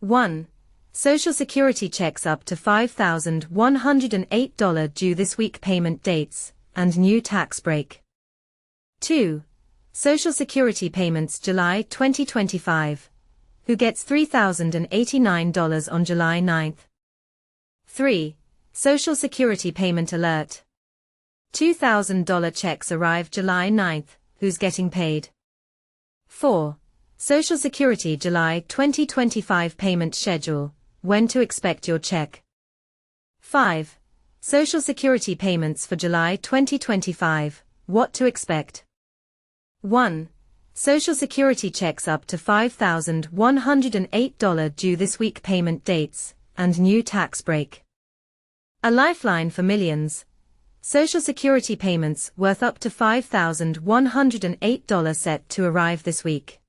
1. Social Security checks up to $5,108 due this week, payment dates, and new tax break. 2. Social Security payments July 2025. Who gets $3,089 on July 9th? 3. Social Security payment alert. $2,000 checks arrive July 9th, who's getting paid? 4. Social Security July 2025 payment schedule, when to expect your check. 5. Social Security payments for July 2025, what to expect. 1. Social Security checks up to $5,108 due this week, payment dates, and new tax break. A lifeline for millions. Social Security payments worth up to $5,108 set to arrive this week.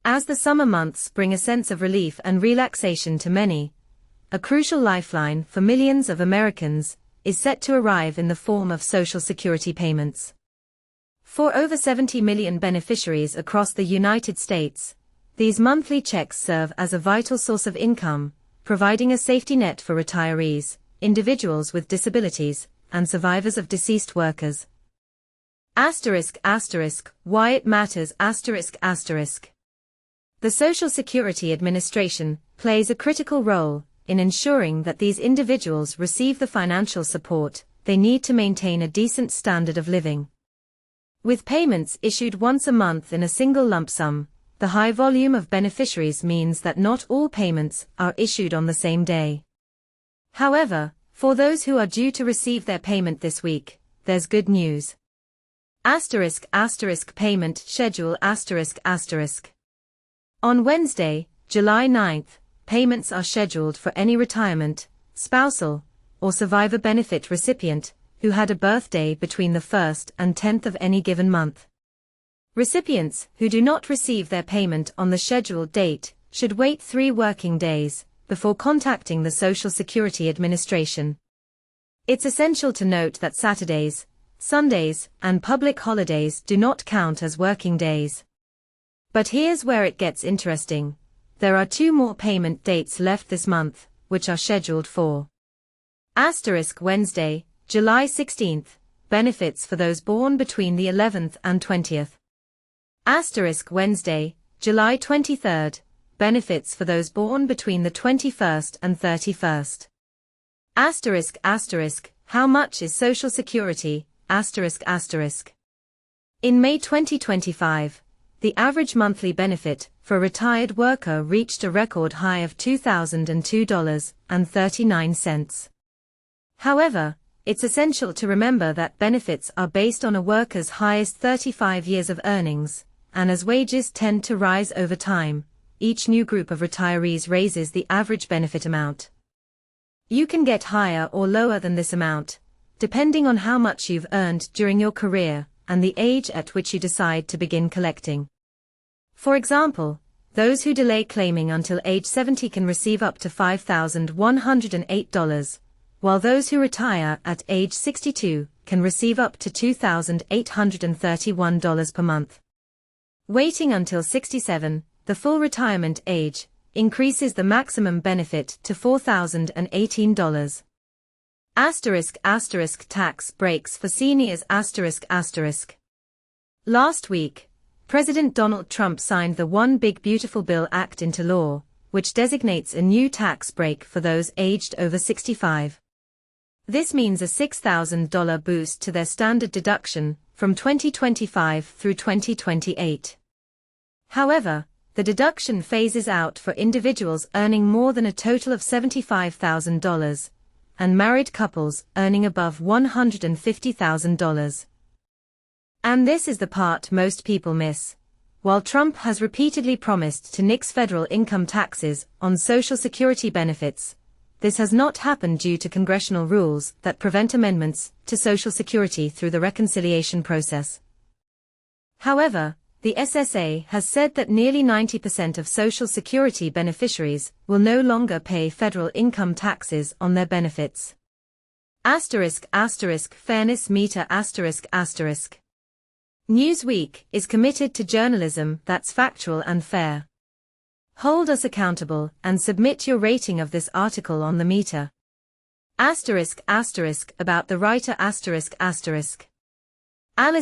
As the summer months bring a sense of relief and relaxation to many, a crucial lifeline for millions of Americans is set to arrive in the form of Social Security payments. For over 70 million beneficiaries across the United States, these monthly checks serve as a vital source of income, providing a safety net for retirees, individuals with disabilities, and survivors of deceased workers. Why it matters. The Social Security Administration plays a critical role in ensuring that these individuals receive the financial support they need to maintain a decent standard of living. With payments issued once a month in a single lump sum, the high volume of beneficiaries means that not all payments are issued on the same day. However, for those who are due to receive their payment this week, there's good news. Payment schedule. On Wednesday, July 9th, payments are scheduled for any retirement, spousal, or survivor benefit recipient who had a birthday between the 1st and 10th of any given month. Recipients who do not receive their payment on the scheduled date should wait 3 working days before contacting the Social Security Administration. It's essential to note that Saturdays, Sundays, and public holidays do not count as working days. But here's where it gets interesting. There are 2 more payment dates left this month, which are scheduled for Wednesday, July 16th, benefits for those born between the 11th and 20th. Wednesday, July 23rd, benefits for those born between the 21st and 31st. How much is Social Security? In May 2025, the average monthly benefit for a retired worker reached a record high of $2,002.39. However, it's essential to remember that benefits are based on a worker's highest 35 years of earnings, and as wages tend to rise over time, each new group of retirees raises the average benefit amount. You can get higher or lower than this amount, depending on how much you've earned during your career and the age at which you decide to begin collecting. For example, those who delay claiming until age 70 can receive up to $5,108, while those who retire at age 62 can receive up to $2,831 per month. Waiting until 67, the full retirement age, increases the maximum benefit to $4,018. Tax breaks for seniors. Last week, President Donald Trump signed the One Big Beautiful Bill Act into law, which designates a new tax break for those aged over 65. This means a $6,000 boost to their standard deduction from 2025 through 2028. However, the deduction phases out for individuals earning more than a total of $75,000, and married couples earning above $150,000. And this is the part most people miss. While Trump has repeatedly promised to nix federal income taxes on Social Security benefits, this has not happened due to congressional rules that prevent amendments to Social Security through the reconciliation process. However, the SSA has said that nearly 90% of Social Security beneficiaries will no longer pay federal income taxes on their benefits. Fairness meter. Newsweek is committed to journalism that's factual and fair. Hold us accountable and submit your rating of this article on the meter. *** about the writer ***. Alice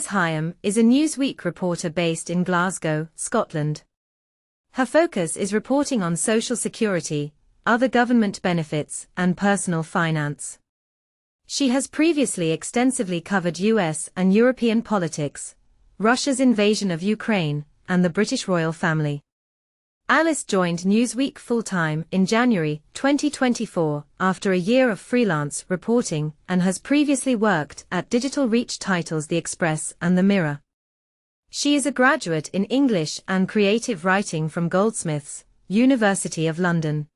Hyam is a Newsweek reporter based in Glasgow, Scotland. Her focus is reporting on social security, other government benefits, and personal finance. She has previously extensively covered US and European politics, Russia's invasion of Ukraine, and the British royal family. Alice joined Newsweek full-time in January 2024 after a year of freelance reporting and has previously worked at digital reach titles The Express and The Mirror. She is a graduate in English and creative writing from Goldsmiths, University of London.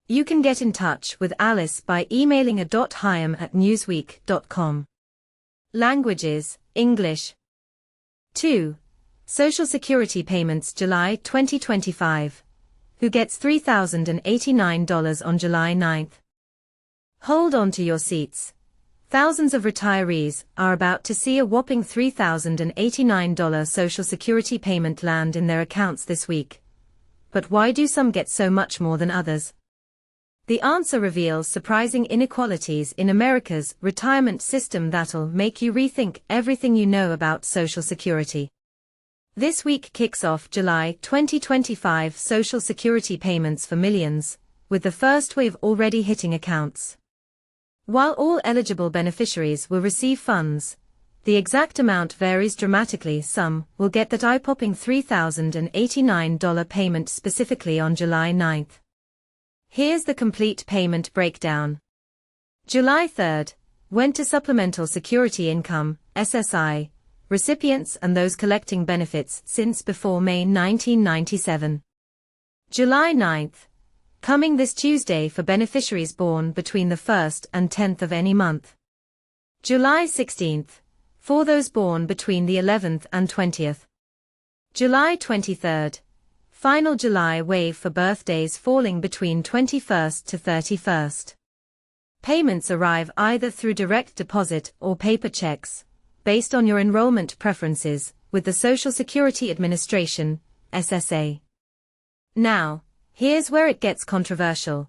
You can get in touch with Alice by emailing a.hyam@newsweek.com. Languages: English. 2. Social Security payments July 2025. Who gets $3,089 on July 9th? Hold on to your seats. Thousands of retirees are about to see a whopping $3,089 Social Security payment land in their accounts this week. But why do some get so much more than others? The answer reveals surprising inequalities in America's retirement system that'll make you rethink everything you know about Social Security. This week kicks off July 2025 Social Security payments for millions, with the first wave already hitting accounts. While all eligible beneficiaries will receive funds, the exact amount varies dramatically. Some will get that eye-popping $3,089 payment specifically on July 9th. Here's the complete payment breakdown. July 3rd went to Supplemental Security Income, SSI, recipients and those collecting benefits since before May 1997. July 9th, coming this Tuesday for beneficiaries born between the 1st and 10th of any month. July 16th, for those born between the 11th and 20th. July 23rd, final July wave for birthdays falling between 21st to 31st. Payments arrive either through direct deposit or paper checks, based on your enrollment preferences, with the Social Security Administration, SSA. Now, here's where it gets controversial.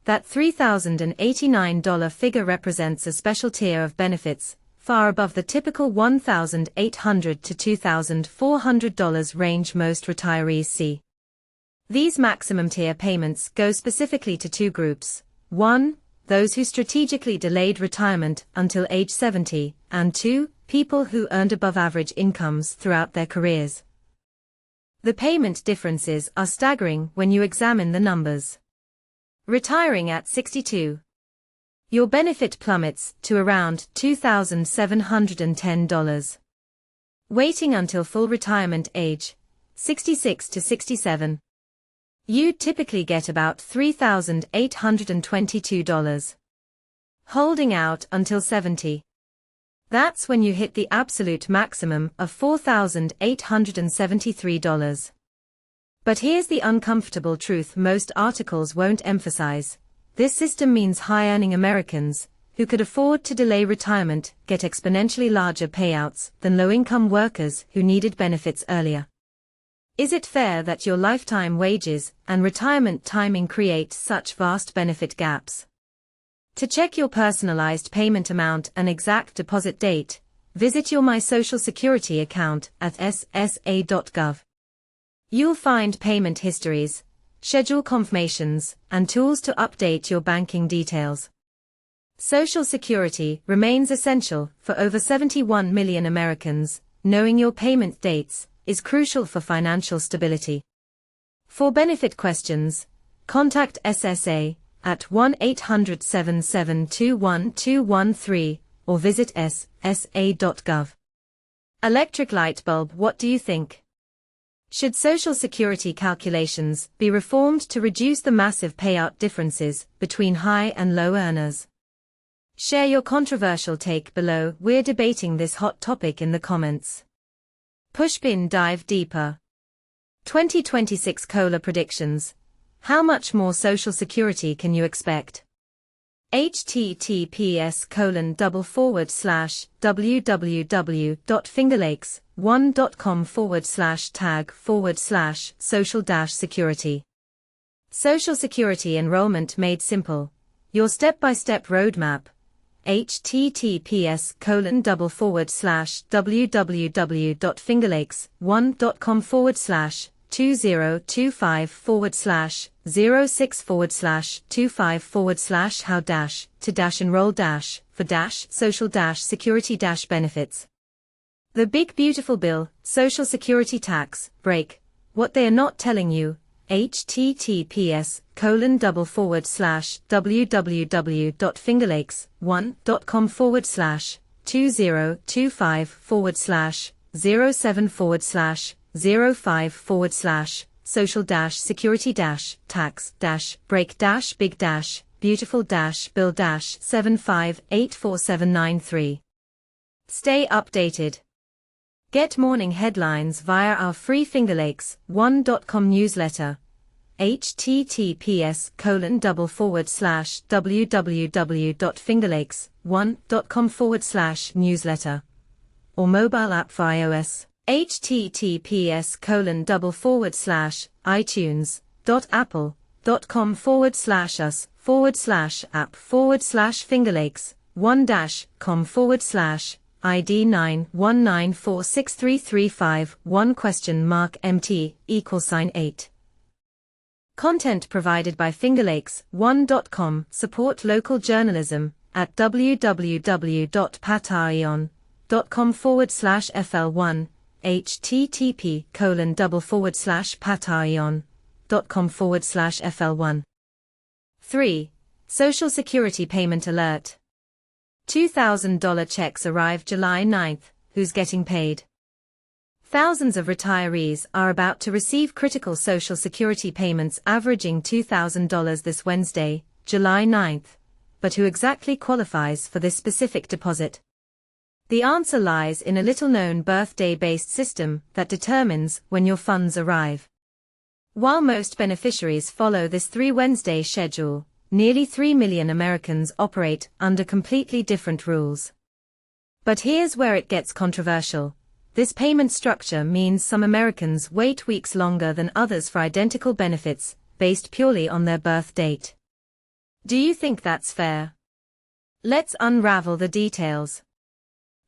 That $3,089 figure represents a special tier of benefits, far above the typical $1,800 to $2,400 range most retirees see. These maximum tier payments go specifically to two groups: 1. Those who strategically delayed retirement until age 70, and 2. People who earned above-average incomes throughout their careers. The payment differences are staggering when you examine the numbers. Retiring at 62. Your benefit plummets to around $2,710. Waiting until full retirement age, 66 to 67. You'd typically get about $3,822. Holding out until 70. That's when you hit the absolute maximum of $4,873. But here's the uncomfortable truth most articles won't emphasize. This system means high-earning Americans, who could afford to delay retirement, get exponentially larger payouts than low-income workers who needed benefits earlier. Is it fair that your lifetime wages and retirement timing create such vast benefit gaps? To check your personalized payment amount and exact deposit date, visit your My Social Security account at ssa.gov. You'll find payment histories, schedule confirmations, and tools to update your banking details. Social Security remains essential for over 71 million Americans. Knowing your payment dates is crucial for financial stability. For benefit questions, contact SSA at 1-800-772-1213 or visit ssa.gov. Electric light bulb: what do you think? Should Social Security calculations be reformed to reduce the massive payout differences between high and low earners? Share your controversial take below. We're debating this hot topic in the comments. Pushpin dive deeper. 2026 COLA predictions. How much more Social Security can you expect? https://www.fingerlakes1.com/tag/social-security Social Security enrollment made simple. Your step-by-step roadmap. https://www.fingerlakes1.com/2025/06/2025/how-to-social-security-benefits. The Big Beautiful Bill, Social Security Tax Break. What they are not telling you. https://www.fingerlakes1.com/2025/07/social-security-tax-break-big-beautiful-bill-75844793. Stay updated. Get morning headlines via our free fingerlakes1.com newsletter. https://www.fingerlakes1.com/newsletter. Or mobile app for iOS. https://itunes.apple.com/us/fingerlakes1-com/ID 919463351?MT=8. Content provided by fingerlakes1.com. Support local journalism at www.patreon.com/fl1. http://patreon.com/fl1. 3. Social Security Payment Alert. $2,000 checks arrive July 9. Who's getting paid? Thousands of retirees are about to receive critical Social Security payments averaging $2,000 this Wednesday, July 9. But who exactly qualifies for this specific deposit? The answer lies in a little-known birthday-based system that determines when your funds arrive. While most beneficiaries follow this 3-Wednesday schedule, nearly 3 million Americans operate under completely different rules. But here's where it gets controversial. This payment structure means some Americans wait weeks longer than others for identical benefits, based purely on their birth date. Do you think that's fair? Let's unravel the details.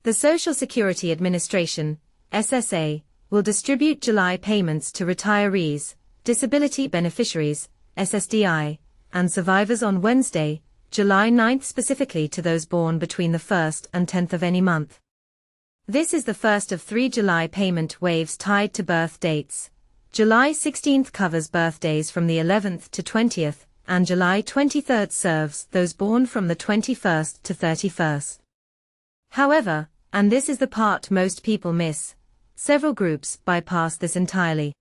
The Social Security Administration, SSA, will distribute July payments to retirees, disability beneficiaries, SSDI, and survivors on Wednesday, July 9, specifically to those born between the 1st and 10th of any month. This is the first of 3 July payment waves tied to birth dates. July 16 covers birthdays from the 11th to 20th, and July 23 serves those born from the 21st to 31st. However, and this is the part most people miss, several groups bypass this entirely.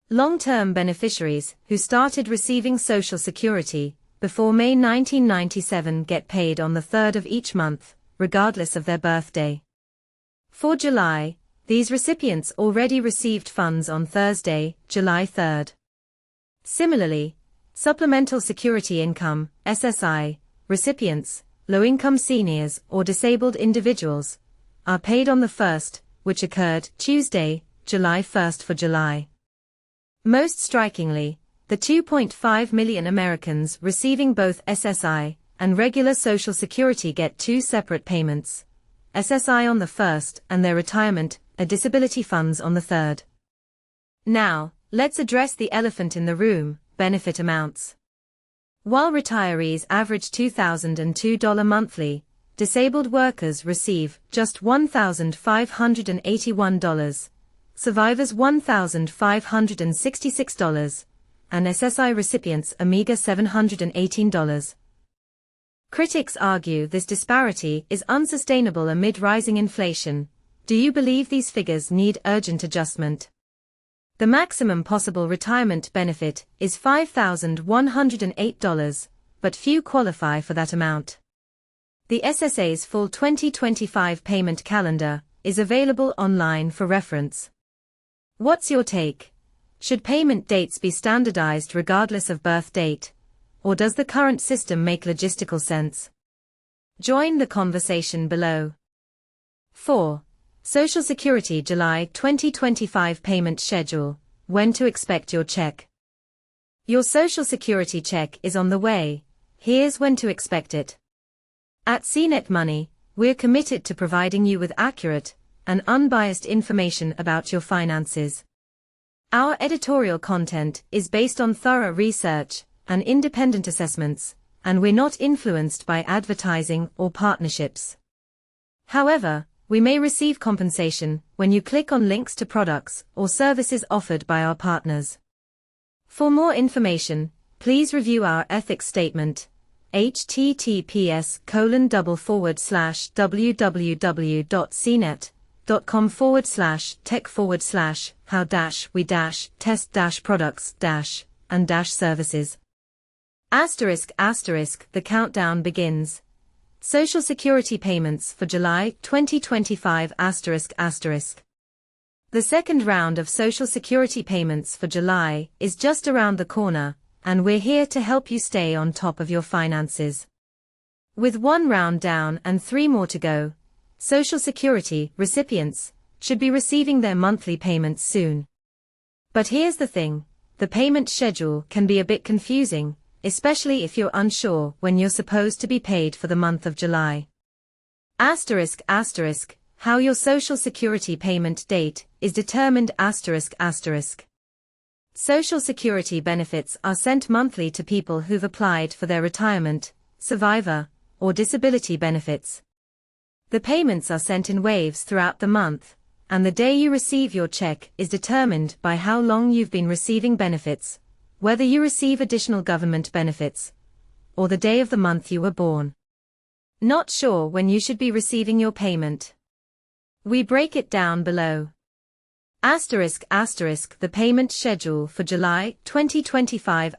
Long-term beneficiaries who started receiving Social Security before May 1997 get paid on the 3rd of each month, regardless of their birthday. For July, these recipients already received funds on Thursday, July 3rd. Similarly, Supplemental Security Income, SSI, recipients, low-income seniors or disabled individuals, are paid on the 1st, which occurred Tuesday, July 1st for July. Most strikingly, the 2.5 million Americans receiving both SSI and regular Social Security get 2 separate payments. SSI on the 1st and their retirement or disability funds on the 3rd. Now, let's address the elephant in the room, benefit amounts. While retirees average $2,002 monthly, disabled workers receive just $1,581, survivors $1,566, and SSI recipients a meager $718. Critics argue this disparity is unsustainable amid rising inflation. Do you believe these figures need urgent adjustment? The maximum possible retirement benefit is $5,108, but few qualify for that amount. The SSA's full 2025 payment calendar is available online for reference. What's your take? Should payment dates be standardized regardless of birth date? Or does the current system make logistical sense? Join the conversation below. 4. Social Security July 2025 Payment Schedule. When to expect your check. Your Social Security check is on the way. Here's when to expect it. At CNET Money, we're committed to providing you with accurate and unbiased information about your finances. Our editorial content is based on thorough research and independent assessments, and we're not influenced by advertising or partnerships. However, we may receive compensation when you click on links to products or services offered by our partners. For more information, please review our ethics statement, https://www.cnet.com/tech/we-test-products-and-services. The countdown begins. Social Security payments for July 2025 The second round of Social Security payments for July is just around the corner, and we're here to help you stay on top of your finances. With one round down and 3 more to go, Social Security recipients should be receiving their monthly payments soon. But here's the thing, the payment schedule can be a bit confusing, especially if you're unsure when you're supposed to be paid for the month of July. How your Social Security payment date is determined. Social Security benefits are sent monthly to people who've applied for their retirement, survivor, or disability benefits. The payments are sent in waves throughout the month, and the day you receive your check is determined by how long you've been receiving benefits, whether you receive additional government benefits, or the day of the month you were born. Not sure when you should be receiving your payment? We break it down below. The payment schedule for July 2025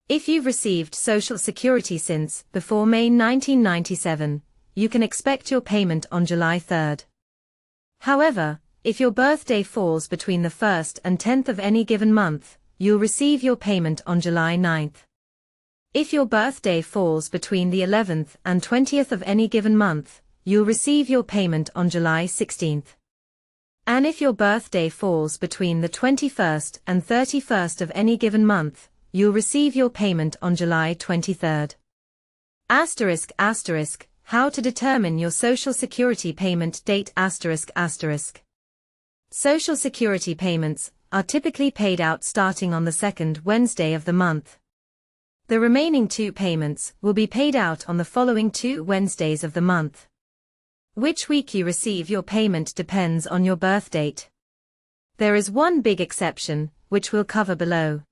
If you've received Social Security since before May 1997, you can expect your payment on July 3rd. However, if your birthday falls between the 1st and 10th of any given month, you'll receive your payment on July 9th. If your birthday falls between the 11th and 20th of any given month, you'll receive your payment on July 16th. And if your birthday falls between the 21st and 31st of any given month, you'll receive your payment on July 23rd. How to determine your Social Security payment date. Social Security payments are typically paid out starting on the second Wednesday of the month. The remaining 2 payments will be paid out on the following 2 Wednesdays of the month. Which week you receive your payment depends on your birth date. There is one big exception, which we'll cover below.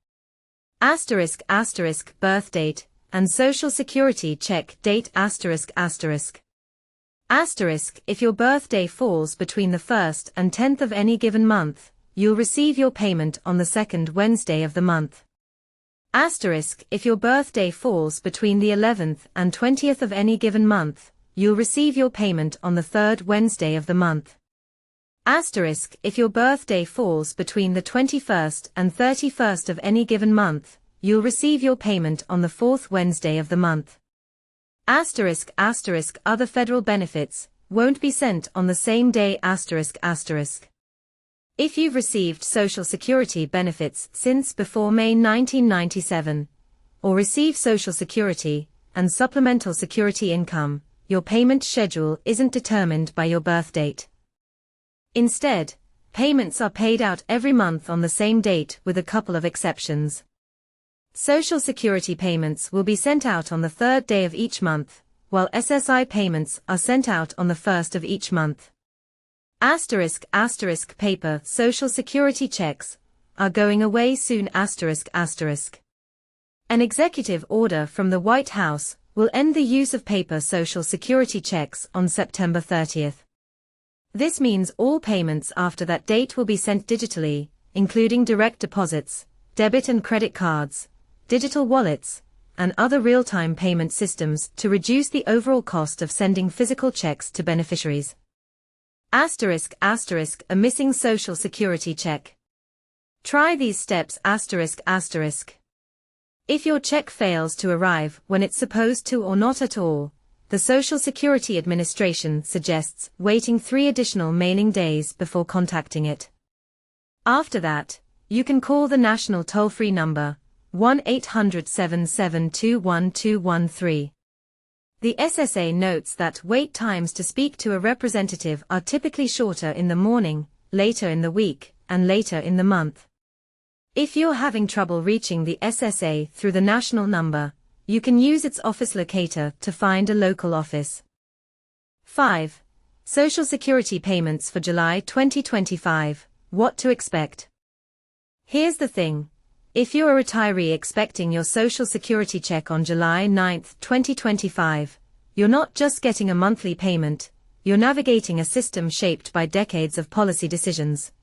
Birth date and Social Security check date. If your birthday falls between the 1st and 10th of any given month, you'll receive your payment on the second Wednesday of the month. If your birthday falls between the 11th and 20th of any given month, you'll receive your payment on the third Wednesday of the month. If your birthday falls between the 21st and 31st of any given month, you'll receive your payment on the fourth Wednesday of the month. Other federal benefits won't be sent on the same day. If you've received Social Security benefits since before May 1997, or receive Social Security and supplemental security income, your payment schedule isn't determined by your birth date. Instead, payments are paid out every month on the same date with a couple of exceptions. Social Security payments will be sent out on the 3rd day of each month, while SSI payments are sent out on the 1st of each month. Paper Social Security checks are going away soon. An executive order from the White House will end the use of paper Social Security checks on September 30th. This means all payments after that date will be sent digitally, including direct deposits, debit and credit cards, digital wallets, and other real-time payment systems to reduce the overall cost of sending physical checks to beneficiaries. A missing Social Security check. Try these steps. If your check fails to arrive when it's supposed to or not at all, the Social Security Administration suggests waiting 3 additional mailing days before contacting it. After that, You can call the national toll-free number, 1-800-772-1213. The SSA notes that wait times to speak to a representative are typically shorter in the morning, later in the week, and later in the month. If you're having trouble reaching the SSA through the national number, you can use its office locator to find a local office. 5. Social Security payments for July 2025. What to expect? Here's the thing. If you're a retiree expecting your Social Security check on July 9, 2025, you're not just getting a monthly payment, you're navigating a system shaped by decades of policy decisions.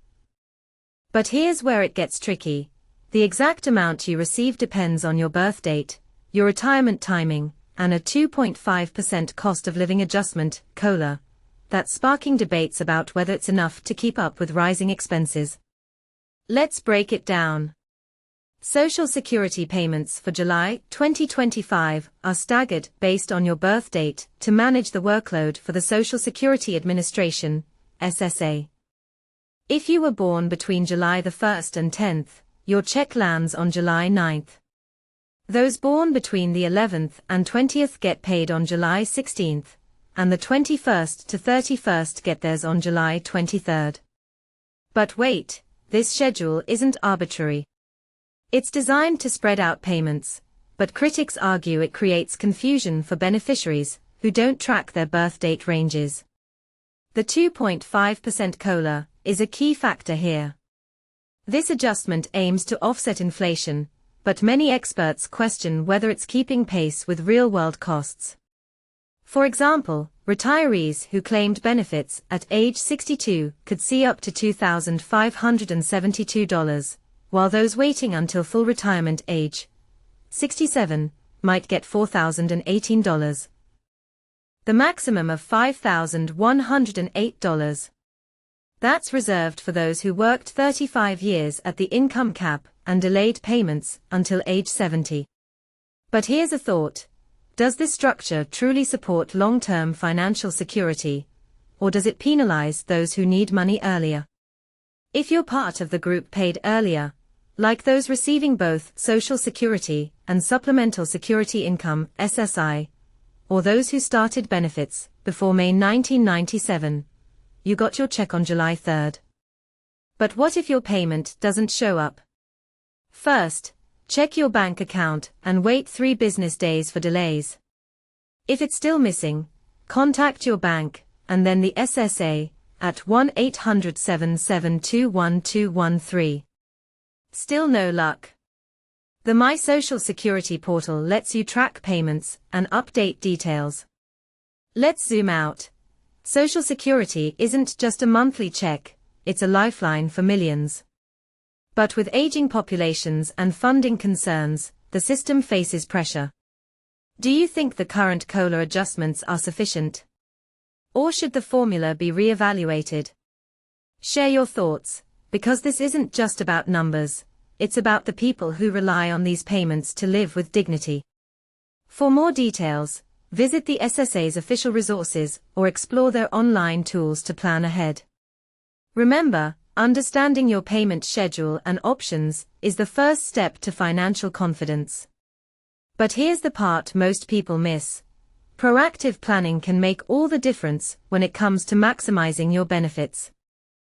But here's where it gets tricky. The exact amount you receive depends on your birth date, your retirement timing, and a 2.5% cost of living adjustment, COLA, that's sparking debates about whether it's enough to keep up with rising expenses. Let's break it down. Social Security payments for July 2025 are staggered based on your birth date to manage the workload for the Social Security Administration, SSA. If you were born between July 1st and 10th, your check lands on July 9th. Those born between the 11th and 20th get paid on July 16th, and the 21st to 31st get theirs on July 23rd. But wait, this schedule isn't arbitrary. It's designed to spread out payments, but critics argue it creates confusion for beneficiaries who don't track their birth date ranges. The 2.5% COLA is a key factor here. This adjustment aims to offset inflation, but many experts question whether it's keeping pace with real-world costs. For example, retirees who claimed benefits at age 62 could see up to $2,572, while those waiting until full retirement age, 67, might get $4,018. The maximum of $5,108. That's reserved for those who worked 35 years at the income cap and delayed payments until age 70. But here's a thought. Does this structure truly support long-term financial security, or does it penalize those who need money earlier? If you're part of the group paid earlier, like those receiving both Social Security and Supplemental Security Income, SSI, or those who started benefits before May 1997, you got your check on July 3rd. But what if your payment doesn't show up? First, check your bank account and wait 3 business days for delays. If it's still missing, contact your bank and then the SSA at 1-800-772-1213. Still no luck? The My Social Security portal lets you track payments and update details. Let's zoom out. Social Security isn't just a monthly check, it's a lifeline for millions. But with aging populations and funding concerns, the system faces pressure. Do you think the current COLA adjustments are sufficient? Or should the formula be re-evaluated? Share your thoughts, because this isn't just about numbers, it's about the people who rely on these payments to live with dignity. For more details, visit the SSA's official resources or explore their online tools to plan ahead. Remember, understanding your payment schedule and options is the first step to financial confidence. But here's the part most people miss. Proactive planning can make all the difference when it comes to maximizing your benefits.